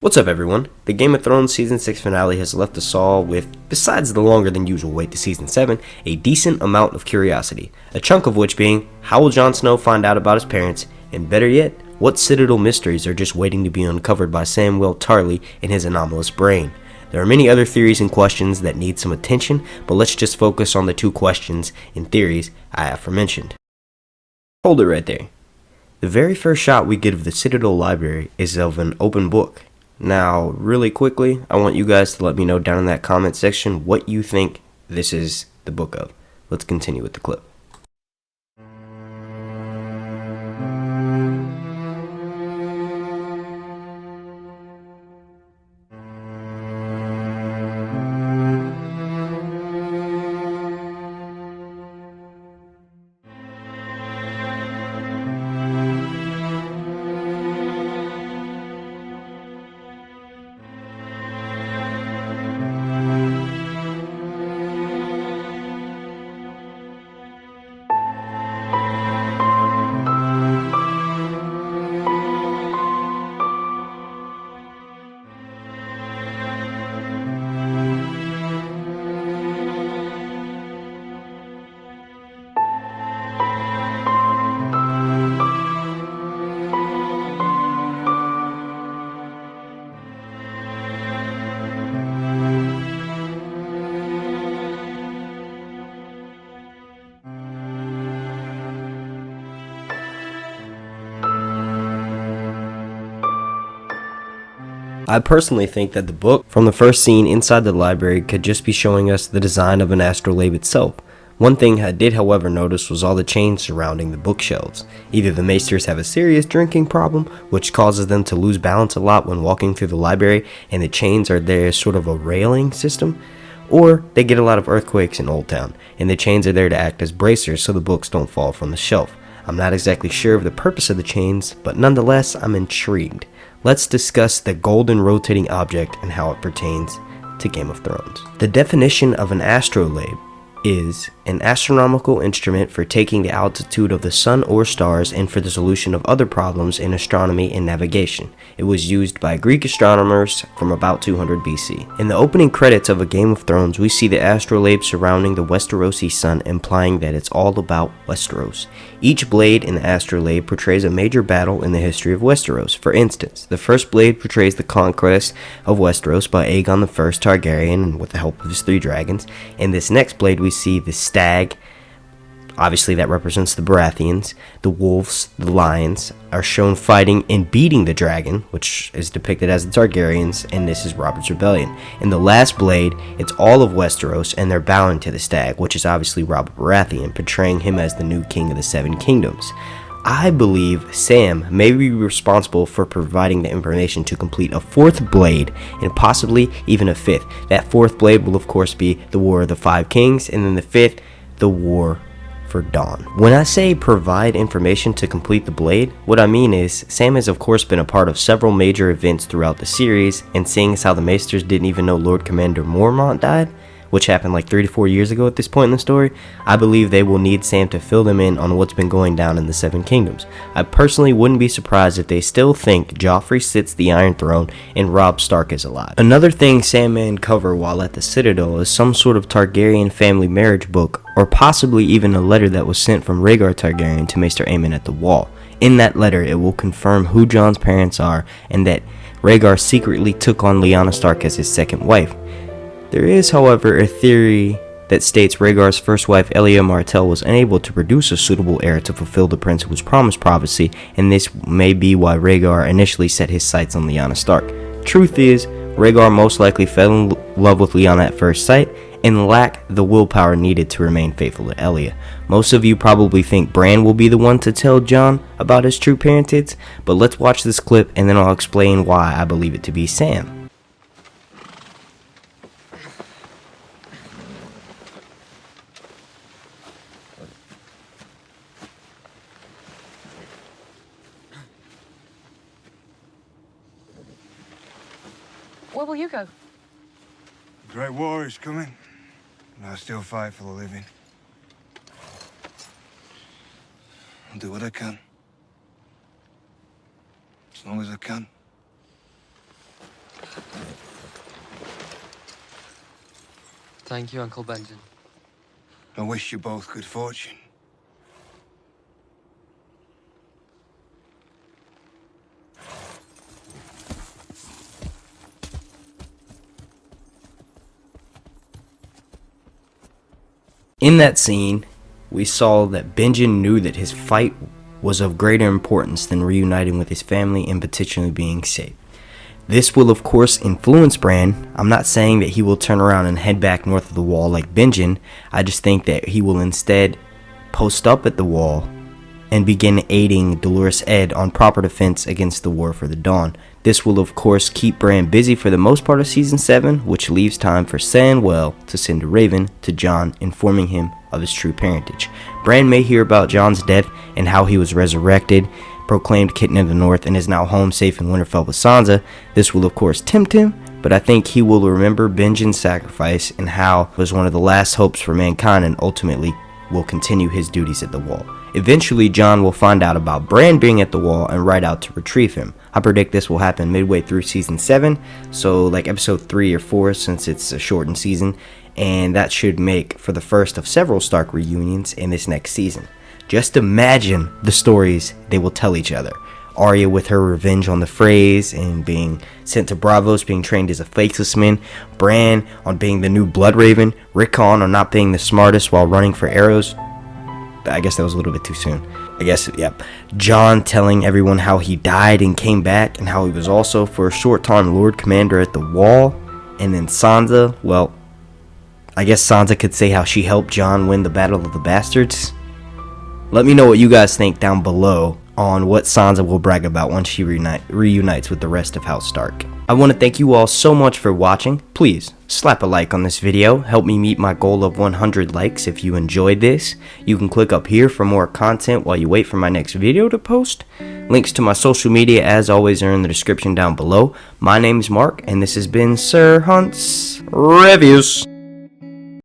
What's up everyone? The Game of Thrones Season 6 finale has left us all with, besides the longer than usual wait to Season 7, a decent amount of curiosity, a chunk of which being, how will Jon Snow find out about his parents, and better yet, what Citadel mysteries are just waiting to be uncovered by Samwell Tarly in his anomalous brain. There are many other theories and questions that need some attention, but let's just focus on the two questions and theories I aforementioned. Hold it right there. The very first shot we get of the Citadel library is of an open book. Now, really quickly, I want you guys to let me know down in that comment section what you think this is the book of. Let's continue with the clip. I personally think that the book, from the first scene inside the library, could just be showing us the design of an astrolabe itself. One thing I did however notice was all the chains surrounding the bookshelves. Either the maesters have a serious drinking problem, which causes them to lose balance a lot when walking through the library, and the chains are there as sort of a railing system, or they get a lot of earthquakes in Old Town, and the chains are there to act as bracers so the books don't fall from the shelf. I'm not exactly sure of the purpose of the chains, but nonetheless I'm intrigued. Let's discuss the golden rotating object and how it pertains to Game of Thrones. The definition of an astrolabe is an astronomical instrument for taking the altitude of the sun or stars and for the solution of other problems in astronomy and navigation. It was used by Greek astronomers from about 200 BC. In the opening credits of A Game of Thrones, we see the astrolabe surrounding the Westerosi sun, implying that it's all about Westeros. Each blade in the astrolabe portrays a major battle in the history of Westeros. For instance, the first blade portrays the conquest of Westeros by Aegon I Targaryen and with the help of his 3 dragons. In this next blade we see the stag, obviously that represents the Baratheons, the wolves, the lions are shown fighting and beating the dragon, which is depicted as the Targaryens, and this is Robert's Rebellion. In the last blade, it's all of Westeros and they're bowing to the stag, which is obviously Robert Baratheon, portraying him as the new king of the 7 kingdoms. I believe Sam may be responsible for providing the information to complete a 4th blade and possibly even a 5th. That 4th blade will of course be the War of the 5 Kings, and then the 5th, the War for Dawn. When I say provide information to complete the blade, what I mean is Sam has of course been a part of several major events throughout the series, and seeing as how the Maesters didn't even know Lord Commander Mormont died, which happened like 3 to 4 years ago at this point in the story, I believe they will need Sam to fill them in on what's been going down in the 7 kingdoms. I personally wouldn't be surprised if they still think Joffrey sits the Iron Throne and Robb Stark is alive. Another thing Sam may uncover while at the Citadel is some sort of Targaryen family marriage book, or possibly even a letter that was sent from Rhaegar Targaryen to Maester Aemon at the Wall. In that letter, it will confirm who Jon's parents are and that Rhaegar secretly took on Lyanna Stark as his second wife. There is, however, a theory that states Rhaegar's first wife, Elia Martell, was unable to produce a suitable heir to fulfill the prince who was promised prophecy, and this may be why Rhaegar initially set his sights on Lyanna Stark. Truth is, Rhaegar most likely fell in love with Lyanna at first sight and lacked the willpower needed to remain faithful to Elia. Most of you probably think Bran will be the one to tell Jon about his true parentage, but let's watch this clip and then I'll explain why I believe it to be Sam. Where will you go? The Great War is coming, and I still fight for the living. I'll do what I can. As long as I can. Thank you, Uncle Benjamin. I wish you both good fortune. In that scene, we saw that Benjen knew that his fight was of greater importance than reuniting with his family and potentially being safe. This will of course influence Bran. I'm not saying that he will turn around and head back north of the wall like Benjen. I just think that he will instead post up at the wall and begin aiding Dolorous Edd on proper defense against the War for the Dawn. This will of course keep Bran busy for the most part of Season 7, which leaves time for Samwell to send a raven to Jon, informing him of his true parentage. Bran may hear about Jon's death and how he was resurrected, proclaimed Kitten of the North, and is now home safe in Winterfell with Sansa. This will of course tempt him, but I think he will remember Benjen's sacrifice and how it was one of the last hopes for mankind, and ultimately will continue his duties at the wall. Eventually, Jon will find out about Bran being at the wall and ride out to retrieve him. I predict this will happen midway through Season 7, so like episode 3 or 4 since it's a shortened season, and that should make for the first of several Stark reunions in this next season. Just imagine the stories they will tell each other. Arya with her revenge on the Freys and being sent to Braavos, being trained as a facelessman, Bran on being the new Blood Raven, Rickon on not being the smartest while running for arrows. I guess that was a little bit too soon. Yep. Jon telling everyone how he died and came back, and how he was also for a short time Lord Commander at the Wall. And then Sansa, well, I guess Sansa could say how she helped Jon win the Battle of the Bastards. Let me know what you guys think down below on what Sansa will brag about once she reunites with the rest of House Stark. I want to thank you all so much for watching. Please slap a like on this video. Help me meet my goal of 100 likes if you enjoyed this. You can click up here for more content while you wait for my next video to post. Links to my social media as always are in the description down below. My name's Mark and this has been Sir Hunt's Reviews.